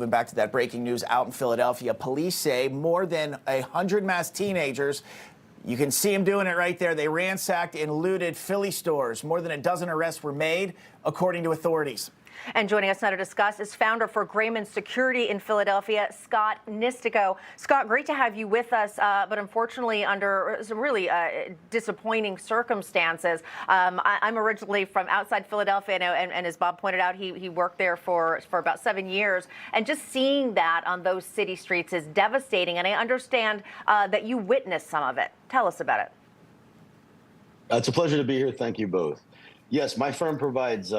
Moving back to that breaking news out in Philadelphia, police say more than 100 masked teenagers, you can see them doing it right there. They ransacked and looted Philly stores. More than a dozen arrests were made, according to authorities. And joining us now to discuss is founder for Grayman Security in Philadelphia, Scott Nistico. Scott, great to have you with us, but unfortunately under some really disappointing circumstances. I'm originally from outside Philadelphia, and as Bob pointed out, he worked there for about 7 years. And just seeing that on those city streets is devastating, and I understand that you witnessed some of it. Tell us about it. It's a pleasure to be here. Thank you both. Yes, my firm provides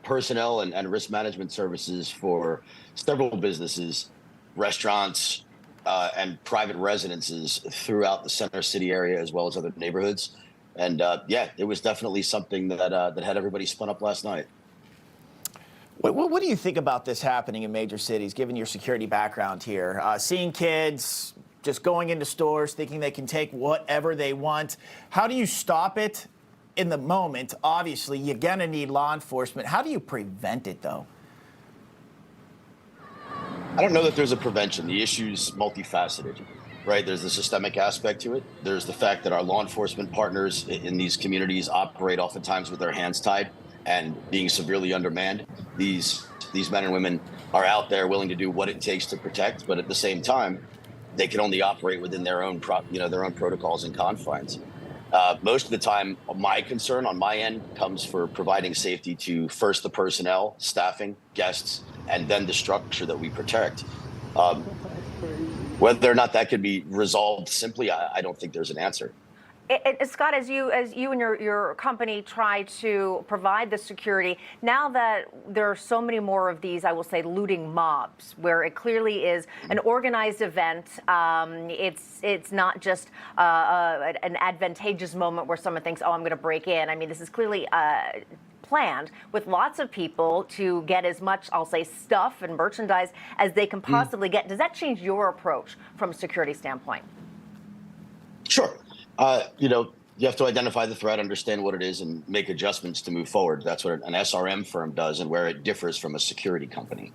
personnel and risk management services for several businesses, restaurants, and private residences throughout the center city area, as well as other neighborhoods. And yeah, it was definitely something that had everybody spun up last night. What do you think about this happening in major cities, given your security background here? Seeing kids just going into stores, thinking they can take whatever they want. How do you stop it? In the moment, obviously, you're going to need law enforcement. How do you prevent it, though? I don't know that there's a prevention. The issue's multifaceted, right? There's the systemic aspect to it. There's the fact that our law enforcement partners in these communities operate oftentimes with their hands tied and being severely undermanned. These men and women are out there willing to do what it takes to protect, but at the same time, they can only operate within their own protocols and confines. Most of the time, my concern on my end comes for providing safety to first the personnel, staffing, guests, and then the structure that we protect. Whether or not that could be resolved simply, I don't think there's an answer. Scott, as you and your company try to provide the security, now that there are so many more of these, I will say, looting mobs, where it clearly is an organized event, it's not just an advantageous moment where someone thinks, oh, I'm going to break in. I mean, this is clearly planned with lots of people to get as much, I'll say, stuff and merchandise as they can possibly get. Does that change your approach from a security standpoint? Sure. You have to identify the threat, understand what it is, and make adjustments to move forward. That's what an SRM firm does, and where it differs from a security company.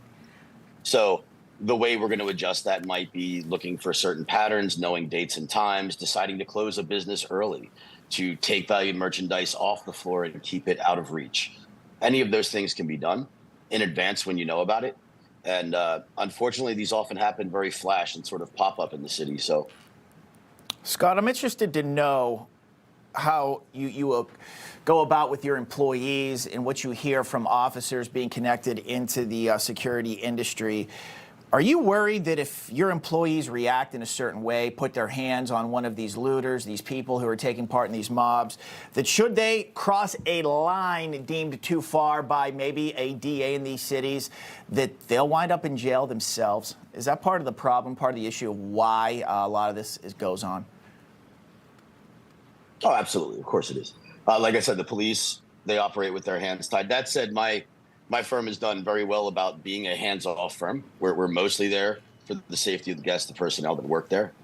So the way we're going to adjust that might be looking for certain patterns, knowing dates and times, deciding to close a business early, to take valued merchandise off the floor and keep it out of reach. Any of those things can be done in advance when you know about it. And unfortunately, these often happen very flash and sort of pop up in the city. So, Scott, I'm interested to know how you go about with your employees and what you hear from officers being connected into the security industry. Are you worried that if your employees react in a certain way, put their hands on one of these looters, these people who are taking part in these mobs, that should they cross a line deemed too far by maybe a DA in these cities, that they'll wind up in jail themselves? Is that part of the problem, part of the issue of why a lot of this goes on? Oh, absolutely. Of course it is. Like I said, the police, they operate with their hands tied. That said, my firm has done very well about being a hands-off firm. We're mostly there for the safety of the guests, the personnel that work there.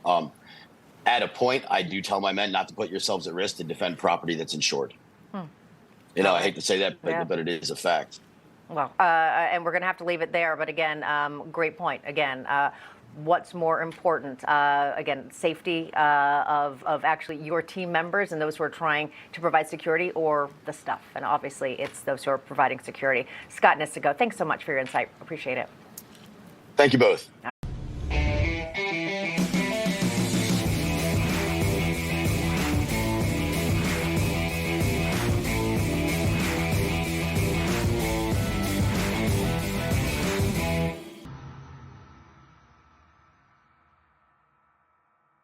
At a point, I do tell my men not to put yourselves at risk to defend property that's insured. I hate to say that, but it is a fact. Well, and we're going to have to leave it there. But again, great point. Again, what's more important? Again, safety of actually your team members and those who are trying to provide security, or the stuff. And obviously, it's those who are providing security. Scott Nistico, thanks so much for your insight. Appreciate it. Thank you both.